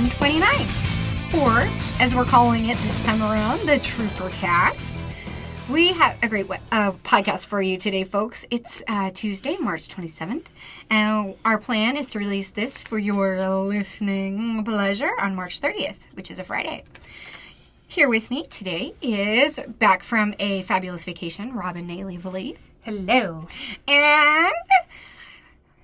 129. Or, as we're calling it this time around, the Trooper Cast. We have a great podcast for you today, folks. It's Tuesday, March 27th, and our plan is to release this for your listening pleasure on March 30th, which is a Friday. Here with me today is, back from a fabulous vacation, Robin Nailey-Vallee. Hello. And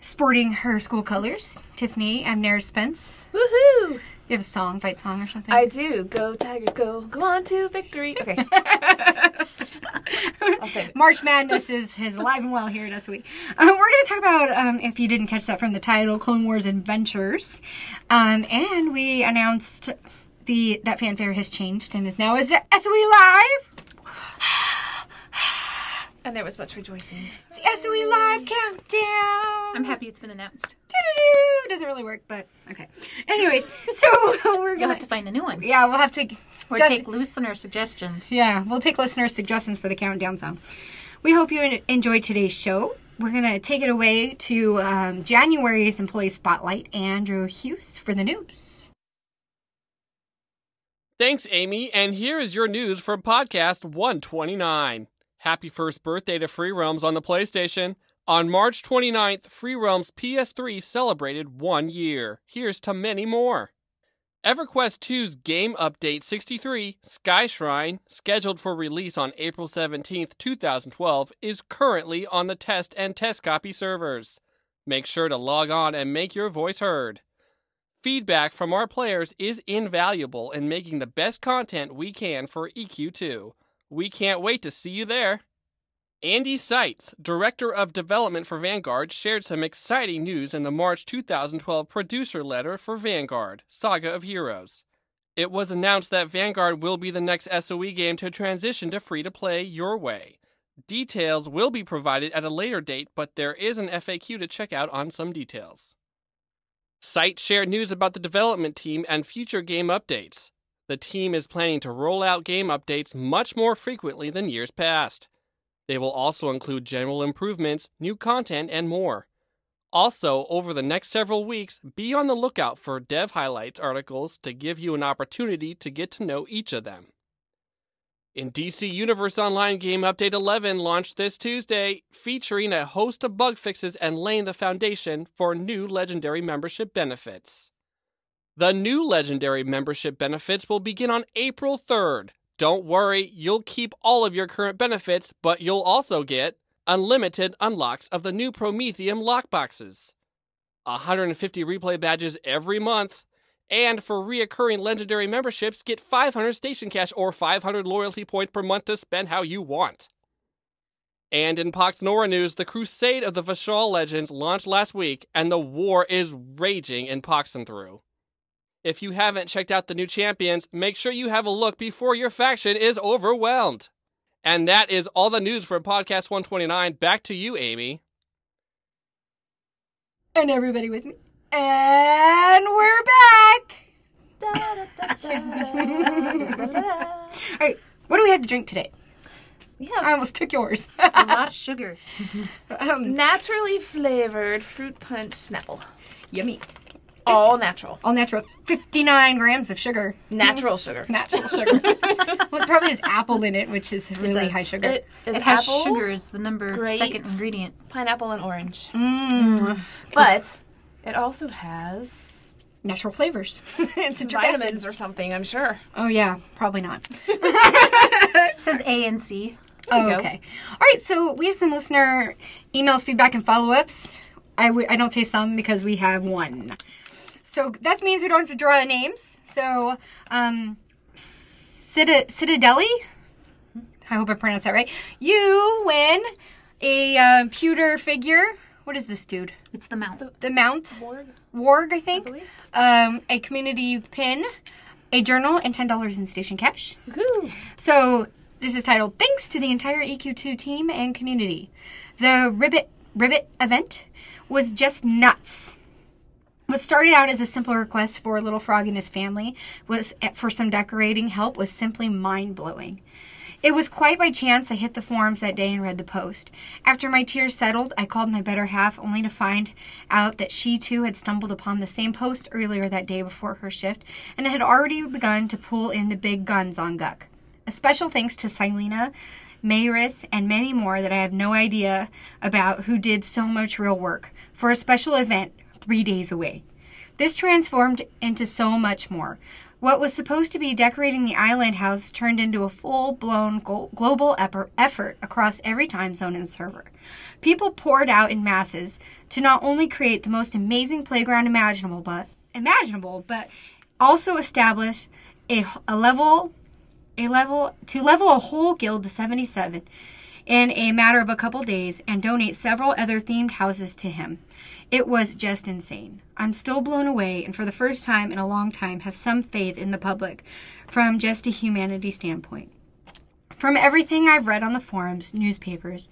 sporting her school colors, Tiffany, Amnerys, Spence. Woohoo! You have a song, fight song or something? I do. Go Tigers, go. Go on to victory. Okay. I'll sing it. March Madness is alive and well here at SOE. We're going to talk about, if you didn't catch that from the title, Clone Wars Adventures. And we announced that fanfare has changed and is now SOE Live. And there was much rejoicing. It's the SOE Live countdown. I'm happy it's been announced. Doo-doo-doo. Doesn't really work, but okay. Anyways, so we're You'll going have to find a new one. Yeah, we'll have to... Or take listener suggestions. Yeah, we'll take listener suggestions for the countdown song. We hope you enjoyed today's show. We're going to take it away to January's Employee Spotlight, Andrew Huse, for the news. Thanks, Aimee, and here is your news for podcast 129. Happy first birthday to Free Realms on the PlayStation. On March 29th, Free Realms PS3 celebrated 1 year. Here's to many more. EverQuest 2's Game Update 63, Sky Shrine, scheduled for release on April 17th, 2012, is currently on the test and test copy servers. Make sure to log on and make your voice heard. Feedback from our players is invaluable in making the best content we can for EQ2. We can't wait to see you there. Andy Seitz, Director of Development for Vanguard, shared some exciting news in the March 2012 producer letter for Vanguard, Saga of Heroes. It was announced that Vanguard will be the next SOE game to transition to free-to-play your way. Details will be provided at a later date, but there is an FAQ to check out on some details. Seitz shared news about the development team and future game updates. The team is planning to roll out game updates much more frequently than years past. They will also include general improvements, new content, and more. Also, over the next several weeks, be on the lookout for Dev Highlights articles to give you an opportunity to get to know each of them. In DC Universe Online Game Update 11 launched this Tuesday, featuring a host of bug fixes and laying the foundation for new Legendary membership benefits. The new Legendary membership benefits will begin on April 3rd. Don't worry, you'll keep all of your current benefits, but you'll also get unlimited unlocks of the new Prometheum lockboxes, 150 replay badges every month, and for reoccurring Legendary memberships, get 500 station cash or 500 loyalty points per month to spend how you want. And in Pax Nora news, the Crusade of the Vashal Legends launched last week, and the war is raging in Paxenthru. If you haven't checked out the new champions, make sure you have a look before your faction is overwhelmed. And that is all the news for Podcast 129. Back to you, Aimee. And everybody with me. And we're back! All right, what do we have to drink today? I almost took yours. A lot of sugar. Naturally flavored fruit punch Snapple. Yummy. All natural. All natural. 59 grams of sugar. Natural sugar. Natural sugar. Well, it probably has apple in it, which is really high sugar. It It has has sugar as the second ingredient. pineapple, and orange. But it also has natural flavors. It's vitamins or something, I'm sure. Oh, yeah. Probably not. It says A and C. Oh, okay. All right. So we have some listener emails, feedback, and follow-ups. I don't say some because we have one. So that means we don't have to draw names. So, Citadelli, I hope I pronounced that right. You win a pewter figure. What is this, dude? It's the Mount. The Mount. Warg, I think. I believe. A community pin, a journal, and $10 in station cash. Woohoo! So this is titled, Thanks to the entire EQ2 team and community. The Ribbit event was just nuts. What started out as a simple request for a little frog and his family was for some decorating help was simply mind-blowing. It was quite by chance I hit the forums that day and read the post. After my tears settled, I called my better half, only to find out that she too had stumbled upon the same post earlier that day before her shift and had already begun to pull in the big guns on Guck. A special thanks to Silena, Amnerys, and many more that I have no idea about who did so much real work for a special event 3 days away. This transformed into so much more. What was supposed to be decorating the island house turned into a full-blown global effort across every time zone and server. People poured out in masses to not only create the most amazing playground imaginable, but also establish a level a whole guild to 77 in a matter of a couple days and donate several other themed houses to him. It was just insane. I'm still blown away, and for the first time in a long time have some faith in the public from just a humanity standpoint. From everything I've read on the forums, newspapers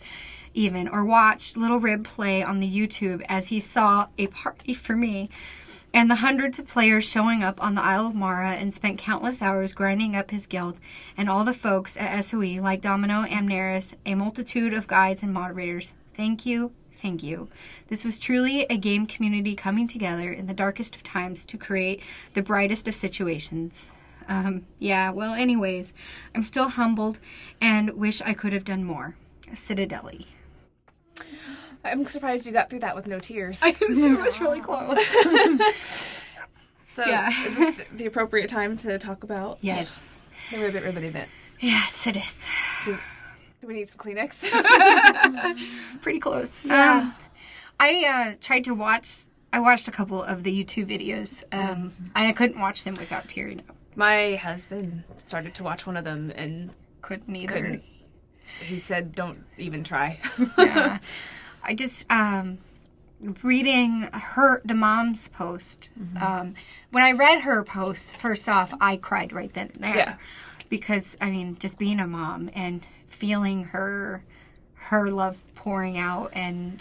even, or watched Little Rib play on the YouTube as he saw a party for me, and the hundreds of players showing up on the Isle of Mara and spent countless hours grinding up his guild, and all the folks at SOE like Domino, Amnerys, a multitude of guides and moderators. Thank you. Thank you. This was truly a game community coming together in the darkest of times to create the brightest of situations. Anyways, I'm still humbled and wish I could have done more. Citadelli. I'm surprised you got through that with no tears. It was really close. So, is this the appropriate time to talk about Yes. the Ribbit event? Yes, it is. Do we need some Kleenex? Pretty close. Yeah. I tried to watch. I watched a couple of the YouTube videos. I couldn't watch them without tearing up. My husband started to watch one of them and Couldn't either. couldn't. He said, "Don't even try." Yeah. I just reading the mom's post. Mm-hmm. When I read her post, first off, I cried right then and there. Yeah. Because just being a mom and feeling her love pouring out, and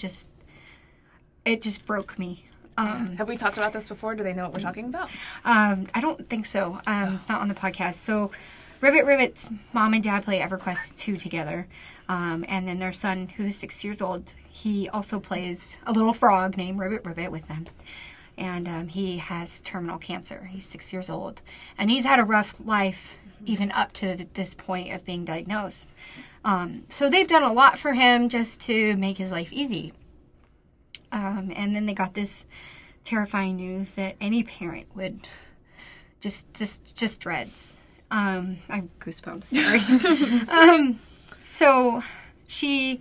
it just broke me. Have we talked about this before? Do they know what we're talking about? I don't think so. Not on the podcast. So Ribbit's mom and dad play EverQuest 2 together. And then their son, who is 6 years old, he also plays a little frog named Ribbit with them. And he has terminal cancer. He's 6 years old. And he's had a rough life even up to this point of being diagnosed. So they've done a lot for him just to make his life easy. And then they got this terrifying news that any parent would just dreads. I have goosebumps, sorry. So she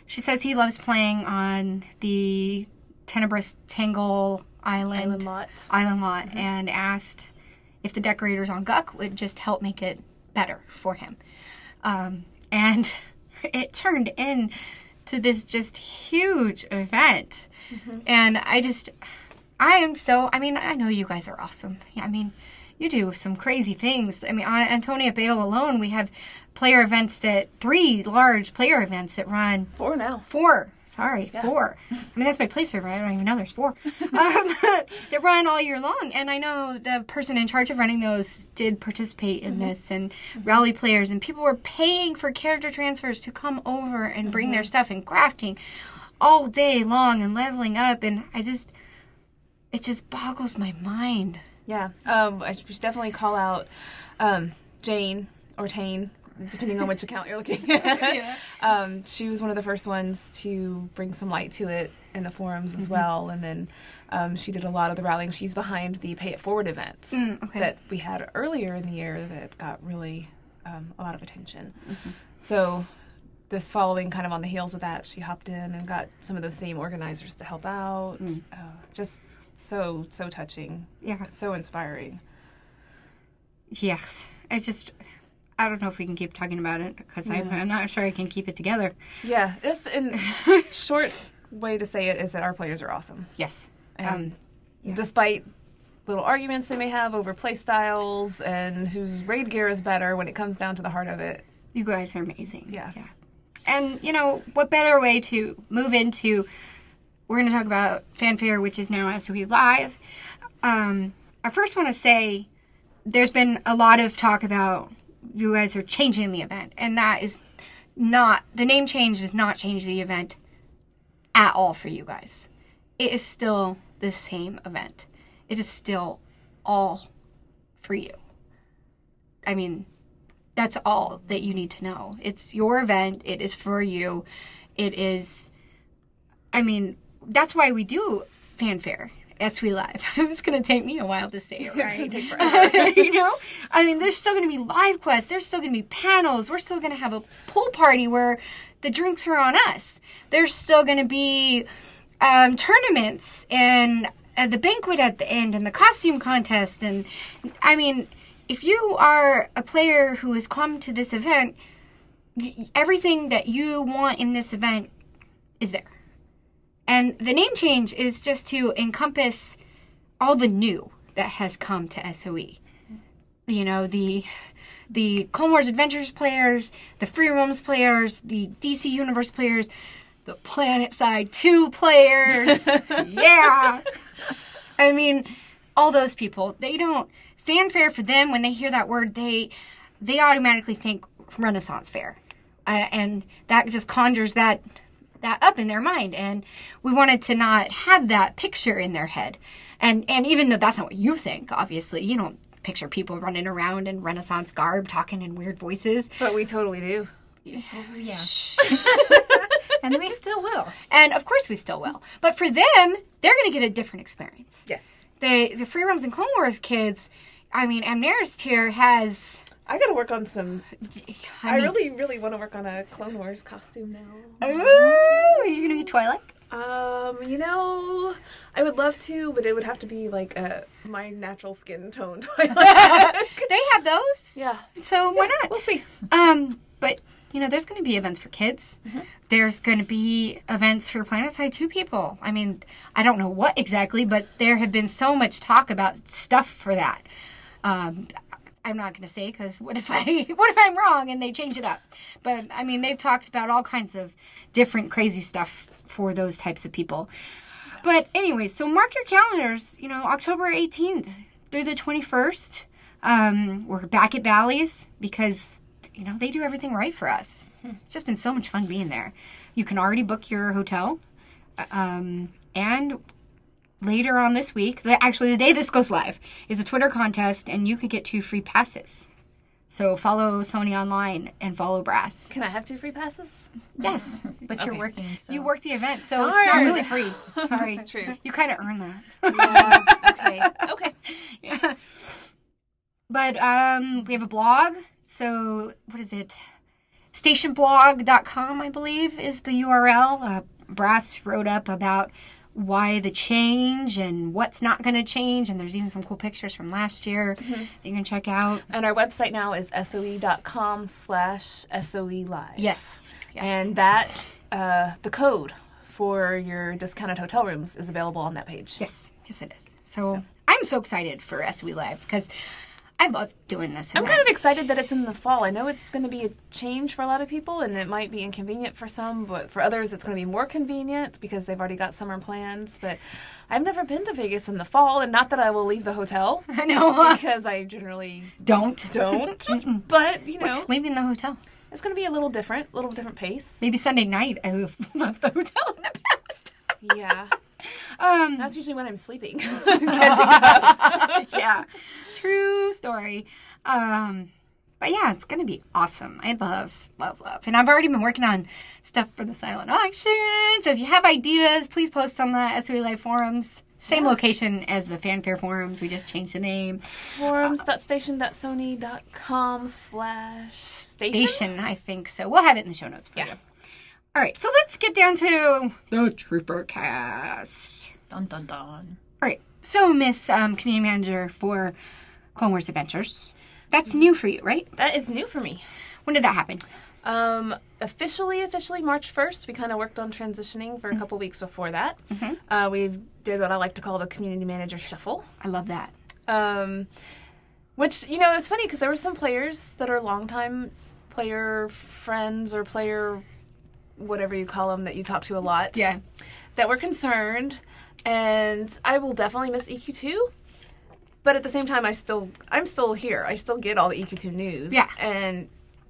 says he loves playing on the Tenebrous Tangle Island lot, and asked if the decorators on Guck would just help make it better for him. And it turned into this just huge event. Mm-hmm. And I know you guys are awesome. Yeah, you do some crazy things. On Antonia Bale alone, we have player events 3 large player events that run. 4 now. 4. Sorry, yeah. 4. That's my play server. I don't even know there's 4. That run all year long. And I know the person in charge of running those did participate in this and rally players. And people were paying for character transfers to come over and bring their stuff and crafting all day long and leveling up. And it just boggles my mind. Yeah. I should definitely call out Jane or Tane, depending on which account you're looking at. Yeah. She was one of the first ones to bring some light to it in the forums as well. And then she did a lot of the rallying. She's behind the Pay It Forward event that we had earlier in the year that got really a lot of attention. Mm-hmm. So this following kind of on the heels of that, she hopped in and got some of those same organizers to help out. Just so touching. Yeah. So inspiring. Yes. I don't know if we can keep talking about it because I'm not sure I can keep it together. Yeah. Just in short way to say it is that our players are awesome. Yes. Despite little arguments they may have over play styles and whose raid gear is better, when it comes down to the heart of it, you guys are amazing. Yeah. And, what better way to move into... We're going to talk about fanfare, which is now SOE Live. I first want to say there's been a lot of talk about you guys are changing the event. And that is not, the name change does not change the event at all for you guys. It is still the same event. It is still all for you. I mean, that's all that you need to know. It's your event. It is for you. It is, I mean, that's why we do fanfare. SOE Live. It's going to take me a while to say it right. It's going to take forever. You know? I mean, there's still going to be live quests. There's still going to be panels. We're still going to have a pool party where the drinks are on us. There's still going to be tournaments and the banquet at the end and the costume contest. And, I mean, if you are a player who has come to this event, everything that you want in this event is there. And the name change is just to encompass all the new that has come to SOE. You know, the Clone Wars Adventures players, the Free Roams players, the DC Universe players, the Planet Side 2 players. Yeah. I mean, all those people, they don't, fanfare for them, when they hear that word, they automatically think Renaissance Fair. And that just conjures that up in their mind, and we wanted to not have that picture in their head. And even though that's not what you think, obviously, you don't picture people running around in Renaissance garb, talking in weird voices. But we totally do. Yeah. And we still will. And of course we still will. But for them, they're going to get a different experience. Yes. The Free Roams and Clone Wars kids, I mean, Amnerys here has... I gotta work on some... I mean, really, really want to work on a Clone Wars costume now. Ooh, are you going to be Twilight? You know, I would love to, but it would have to be like my natural skin tone Twilight. They have those. Yeah. So why not? We'll see. But, you know, there's going to be events for kids. Mm-hmm. There's going to be events for Planet Side 2 people. I mean, I don't know what exactly, but there have been so much talk about stuff for that. I'm not going to say, because what if I'm wrong and they change it up? But, I mean, they've talked about all kinds of different crazy stuff for those types of people. But anyway, so mark your calendars, you know, October 18th through the 21st. We're back at Bally's because, you know, they do everything right for us. It's just been so much fun being there. You can already book your hotel. And later on this week, actually the day this goes live, is a Twitter contest, and you could get 2 free passes. So follow Sony online and follow Brass. Can I have 2 free passes? Yes. But you're working, so... You work the event, so it's not really free. Sorry. That's true. You kind of earn that. Yeah. Okay. Yeah. But we have a blog. So what is it? Stationblog.com, I believe, is the URL. Brass wrote up about why the change and what's not going to change, and there's even some cool pictures from last year that you can check out. And our website now is soe.com/SOE Live. Yes. And that, the code for your discounted hotel rooms is available on that page. Yes it is. So I'm so excited for SOE Live because I love doing this event. I'm kind of excited that it's in the fall. I know it's going to be a change for a lot of people, and it might be inconvenient for some, but for others it's going to be more convenient because they've already got summer plans. But I've never been to Vegas in the fall, and not that I will leave the hotel. I know. Because I generally don't. But, you know. What's leaving the hotel? It's going to be a little different pace. Maybe Sunday night I left the hotel in the past. Yeah. That's usually when I'm sleeping. Catching up. Yeah. True story. But yeah, it's going to be awesome. I love. And I've already been working on stuff for the silent auction. So if you have ideas, please post on the SOE Live forums. Same location as the fanfare forums. We just changed the name. Forums.station.sony.com/station, I think so. We'll have it in the show notes for you. All right, so let's get down to the Trooper Cast. Dun, dun, dun. All right, so Miss Community Manager for Clone Wars Adventures. That's new for you, right? That is new for me. When did that happen? Officially March 1st. We kind of worked on transitioning for a couple weeks before that. We did what I like to call the Community Manager Shuffle. I love that. Which, you know, it's funny because there were some players that are longtime player friends or player whatever you call them that you talk to a lot. Yeah. That were concerned. And I will definitely miss EQ2. But at the same time, I'm still here. I still get all the EQ2 news. Yeah. And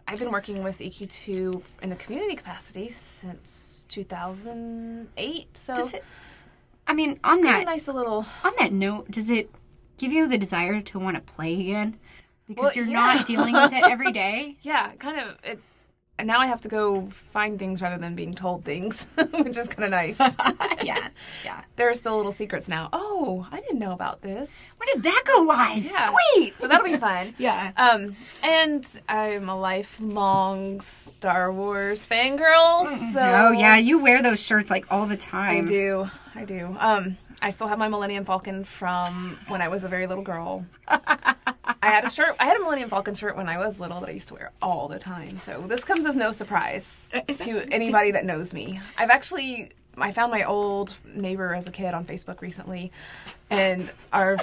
I've been working with EQ2 in the community capacity since 2008. So Does it, I mean, on it's that a nice little... on that note, does it give you the desire to want to play again? Because Well, you're yeah. not dealing with it every day. Yeah, kind of. And now I have to go find things rather than being told things, which is kind of nice. Yeah. There are still little secrets now. Oh, I didn't know about this. When did that go live? Yeah. Sweet. So that'll be fun. Yeah. And I'm a lifelong Star Wars fangirl. So Oh yeah, you wear those shirts like all the time. I do. I still have my Millennium Falcon from when I was a very little girl. I had a Millennium Falcon shirt when I was little that I used to wear all the time. So this comes as no surprise to anybody that knows me. I found my old neighbor as a kid on Facebook recently, and our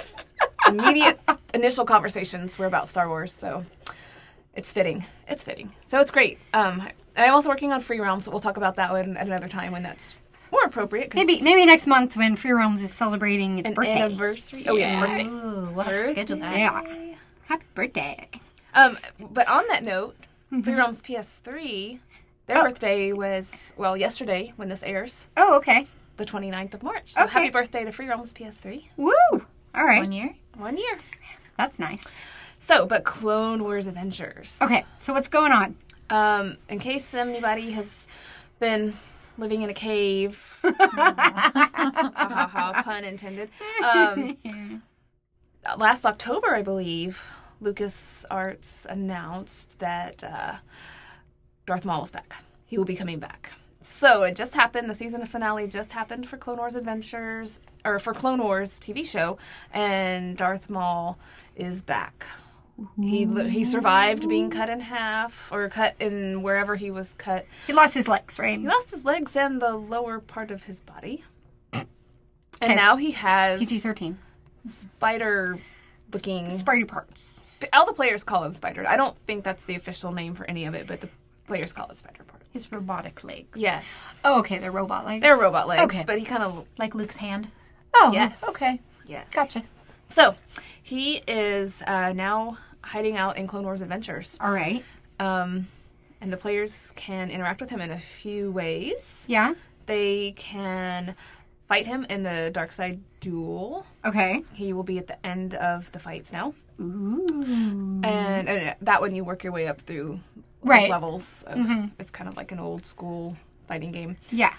immediate initial conversations were about Star Wars, so it's fitting. So it's great. I'm also working on Free Realms, so we'll talk about that one at another time when that's more appropriate. Maybe next month when Free Realms is celebrating its birthday. Anniversary. Oh, yes, birthday. Ooh, we'll have to schedule that. Yeah. Happy birthday. But on that note, Free Realms PS3, their birthday was, yesterday when this airs, Oh, okay. the 29th of March. So Okay. happy birthday to Free Realms PS3. Woo! All right. 1 year? 1 year. That's nice. So, but Clone Wars Adventures. Okay, so what's going on? In case anybody has been living in a cave, pun intended. Last October, I believe, LucasArts announced that Darth Maul was back. He will be coming back. So it just happened. The season finale just happened for Clone Wars Adventures, or for Clone Wars TV show, and Darth Maul is back. He survived being cut in half, or cut in wherever he was cut. He lost his legs, right? He lost his legs and the lower part of his body. And now he has PG-13. spider-looking... Spidey parts. All the players call him spider. I don't think that's the official name for any of it, but the players call it spider parts. His robotic legs. Yes. Oh, okay, they're robot legs. They're robot legs, Okay. but he kind of... Like Luke's hand. Oh, Yes. okay. Yes. Gotcha. So, he is now hiding out in Clone Wars Adventures. All right. And the players can interact with him in a few ways. Yeah. They can fight him in the dark side duel. Okay. He will be at the end of the fights now. Ooh. And that one you work your way up through Right. levels. It's kind of like an old school fighting game. Yeah.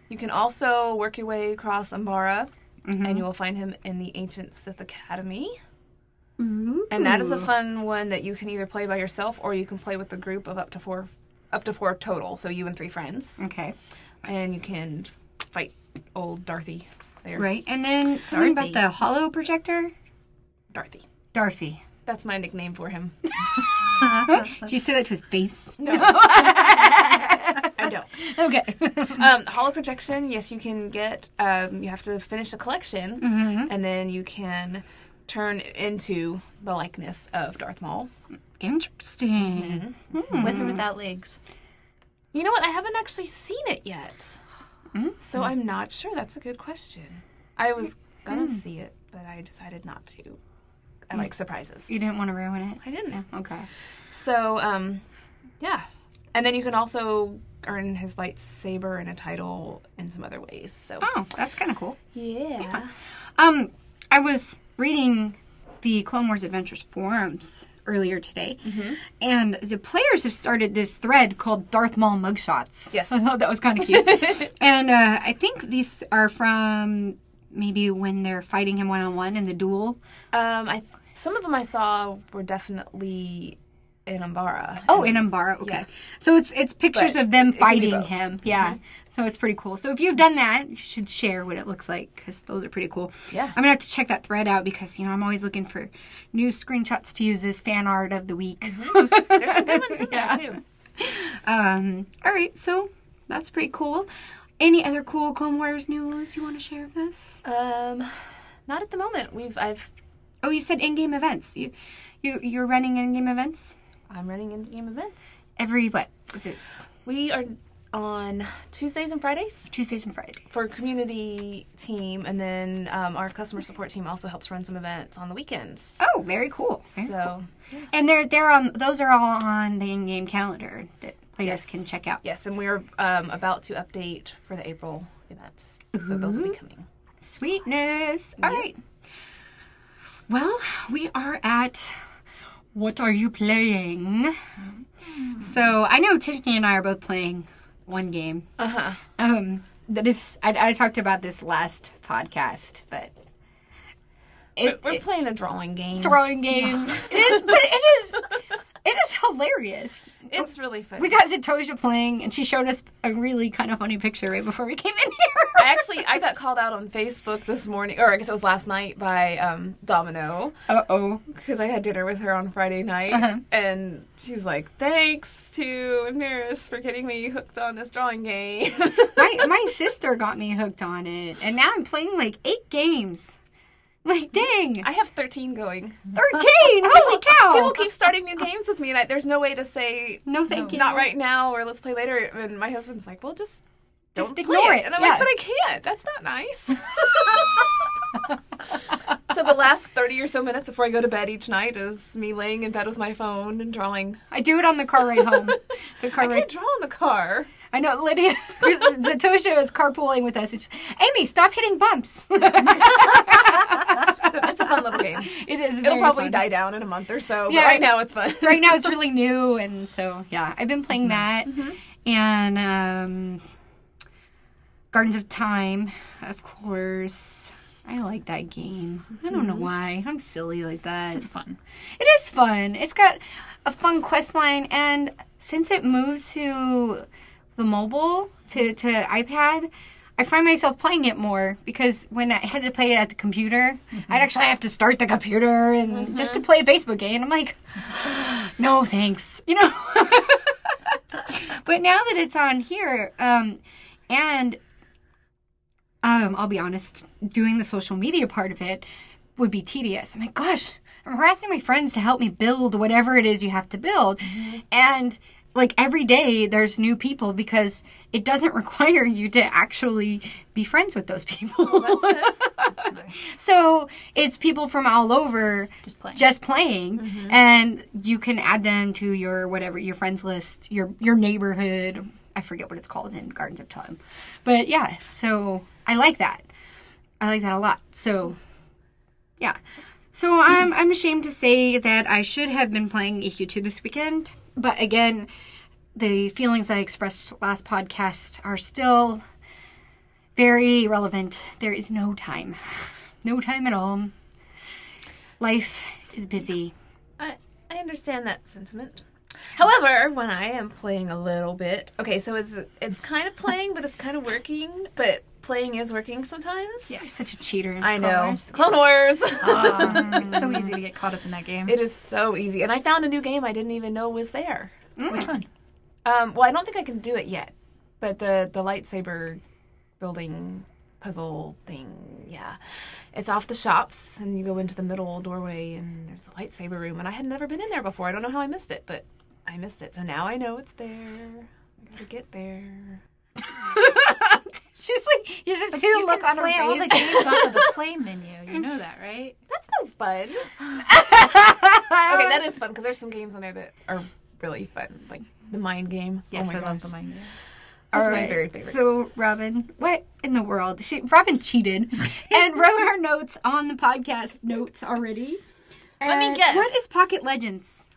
You can also work your way across Umbara, and you will find him in the Ancient Sith Academy. Ooh. And that is a fun one that you can either play by yourself or you can play with a group of up to four total. So you and 3 friends. Okay. And you can fight old Darthy there. Right. And then something about the holo projector? Darthy. Darthy. That's my nickname for him. Did you say that to his face? No. I don't. Okay. Holo projection, yes, you can get, you have to finish a collection, and then you can turn into the likeness of Darth Maul. Interesting. With or without legs? You know what? I haven't actually seen it yet. So I'm not sure. That's a good question. I was going to see it, but I decided not to. I like surprises. You didn't want to ruin it? I didn't. Okay. So, yeah. And then you can also earn his lightsaber and a title in some other ways. So, Oh, that's kind of cool. yeah. I was reading the Clone Wars Adventures forums earlier today, and the players have started this thread called Darth Maul Mugshots. Yes. I thought that was kind of cute. And I think these are from maybe when they're fighting him one-on-one in the duel. Some of them I saw were definitely in Umbara. Oh, in Umbara. Okay. Yeah. So it's pictures But of them it can be fighting both. him. Yeah. So it's pretty cool. So if you've done that, you should share what it looks like because those are pretty cool. Yeah. I'm going to have to check that thread out because, I'm always looking for new screenshots to use as fan art of the week. There's some good ones in there, too. All right. So that's pretty cool. Any other cool Clone Wars news you want to share with us? Not at the moment. Oh, you said in-game events. You're running in-game events? I'm running in-game events. Every, what is it? We are on Tuesdays and Fridays. Tuesdays and Fridays. For community team, and then our customer support team also helps run some events on the weekends. Oh, very cool. Very cool. So, And those are all on the in-game calendar that players can check out. yes, and we're about to update for the April events, so those will be coming. Sweetness. All right. Well, we are at What Are You Playing? So I know Tiffany and I are both playing one game. That is, I talked about this last podcast, but We're playing a drawing game. Drawing game. It is, but it is hilarious. It's really fun. We got Zatosha playing, and she showed us a really kind of funny picture right before we came in here. I got called out on Facebook this morning, or I guess it was last night, by Domino. Uh-oh. Because I had dinner with her on Friday night, and she was like, thanks to Amnerys for getting me hooked on this drawing game. My sister got me hooked on it, and now I'm playing like 8 games. Like, dang. I have 13 going. 13! Holy cow! People keep starting new games with me, and there's no way to say, No, thank you. not right now, or let's play later. And my husband's like, well, just don't ignore play it. And I'm Yeah. like, but I can't. That's not nice. So the last 30 or so minutes before I go to bed each night is me laying in bed with my phone and drawing. I do it on the car ride home. I can't draw in the car. I know, Lydia, Zatosha is carpooling with us. It's, Aimee, stop hitting bumps. It's a fun little game. It is. It'll very probably fun. die down in a month or so, Yeah. but right now it's fun. Right now it's really new, and so, yeah, I've been playing that. And Gardens of Time, of course. I like that game. I don't know why. I'm silly like that. This is fun. It is fun. It's got a fun quest line, and since it moved to the mobile, to iPad, I find myself playing it more, because when I had to play it at the computer, I'd actually have to start the computer and just to play a Facebook game. I'm like, no, thanks. You know? But now that it's on here, and I'll be honest, doing the social media part of it would be tedious. I'm like, gosh, I'm harassing my friends to help me build whatever it is you have to build. And like every day there's new people, because it doesn't require you to actually be friends with those people. That's nice. So it's people from all over Just playing. And you can add them to your whatever, your friends list, your neighborhood. I forget what it's called in Gardens of Time. But yeah, so I like that. I like that a lot. So yeah. So I'm ashamed to say that I should have been playing EQ2 this weekend. But again, the feelings I expressed last podcast are still very relevant. There is no time. No time at all. Life is busy. I understand that sentiment. However, when I am playing a little bit, okay, so it's kind of playing, but it's kind of working, but playing is working sometimes. You're such a cheater. I know. Wars. Clone Wars. It's so easy to get caught up in that game. It is so easy. And I found a new game I didn't even know was there. Which one? Well, I don't think I can do it yet, but the lightsaber building puzzle thing, yeah. It's off the shops, and you go into the middle doorway, and there's a lightsaber room, and I had never been in there before. I don't know how I missed it, but I missed it. So now I know it's there. I gotta get there. She's like, you should see the look on her play all the face. games off of the play menu. You know that, right? That's no fun. Okay, that is fun, because there's some games on there that are really fun, like the mind game. Yes, oh my I love gosh. the mind game. That's All my right. very favorite. So, Robin, what in the world? Robin cheated and wrote her notes on the podcast notes already. Let me guess. What is Pocket Legends?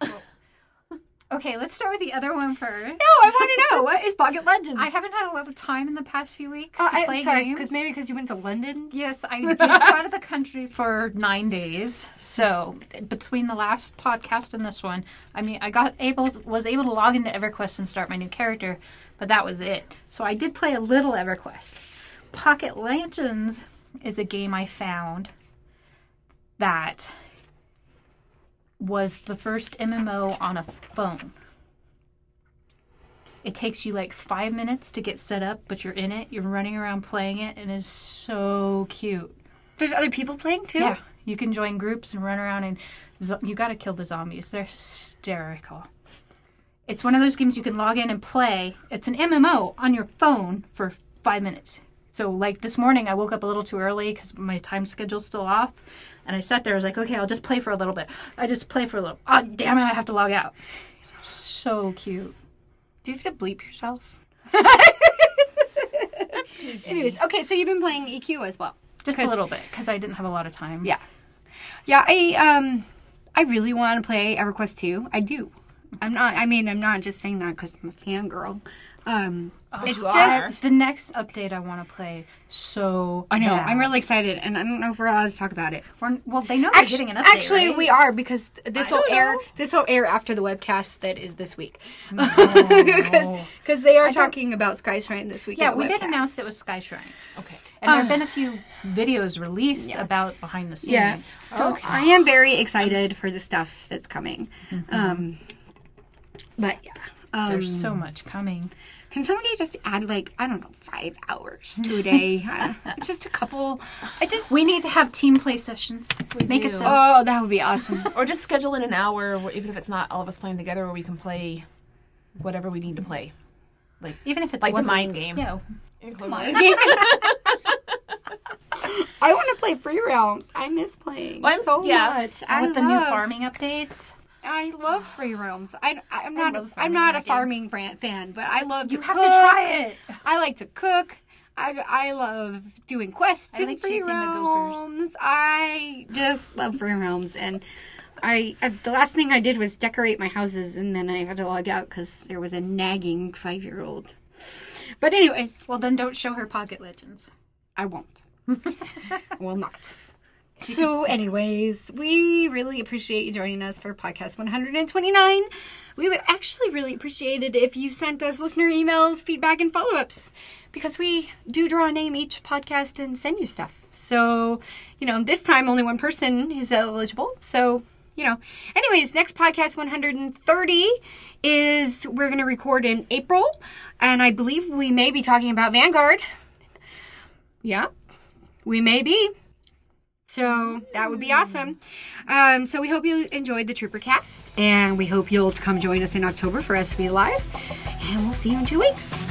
Okay, let's start with the other one first. No, I want to know. What is Pocket Legends? I haven't had a lot of time in the past few weeks to play I'm sorry, games. because you went to London? Yes, I did go out of the country for 9 days. So between the last podcast and this one, I mean, was able to log into EverQuest and start my new character, but that was it. So I did play a little EverQuest. Pocket Legends is a game I found that was the first MMO on a phone. It takes you like 5 minutes to get set up, but you're in it. You're running around playing it, and it's so cute. There's other people playing too? Yeah, you can join groups and run around, and you got to kill the zombies. They're hysterical. It's one of those games you can log in and play. It's an MMO on your phone for 5 minutes. So, like, this morning I woke up a little too early because my time schedule's still off. And I sat there, I was like, okay, I'll just play for a little bit. I just play for a little. Oh, damn it, I have to log out. So cute. Do you have to bleep yourself? That's PG. Anyways, okay, so you've been playing EQ as well. Just a little bit because I didn't have a lot of time. Yeah. Yeah, I really want to play EverQuest 2. I do. I'm not just saying that because I'm a fangirl. It's just the next update I want to play. So I know. bad. I'm really excited, and I don't know if we're allowed to talk about it. Well, they know they're getting an update. Actually, right? we are because this will air. This will air after the webcast that is this week. Because they are talking about Skyshrine this week. Yeah, we did announce it was Skyshrine. Okay. And there have been a few videos released about behind the scenes. Yeah. So I am very excited for the stuff that's coming. But yeah. There's so much coming. Can somebody just add, 5 hours to a day? Just a couple. We need to have team play sessions. Make it so. Oh, that would be awesome. Or just schedule in an hour, even if it's not all of us playing together, where we can play whatever we need to play. Even if it's like the once mind game. Yeah. I want to play Free Realms. I miss playing so much. With the new farming updates. I love Free Realms. I'm not a farming fan, but I love to You cook. have to try it. I like to cook. I love doing quests I in like Free chasing the gophers. Realms. I just love Free Realms, and the last thing I did was decorate my houses, and then I had to log out because there was a nagging 5-year-old. But anyways, Well, then don't show her Pocket Legends. I won't. I will not. So anyways, we really appreciate you joining us for podcast 129. We would actually really appreciate it if you sent us listener emails, feedback, and follow-ups, because we do draw a name each podcast and send you stuff. So, this time only one person is eligible. So, anyways, next podcast 130 is we're going to record in April, and I believe we may be talking about Vanguard. Yeah, we may be. So that would be awesome. So we hope you enjoyed the Trooper Cast, and we hope you'll come join us in October for SOE Live, and we'll see you in 2 weeks.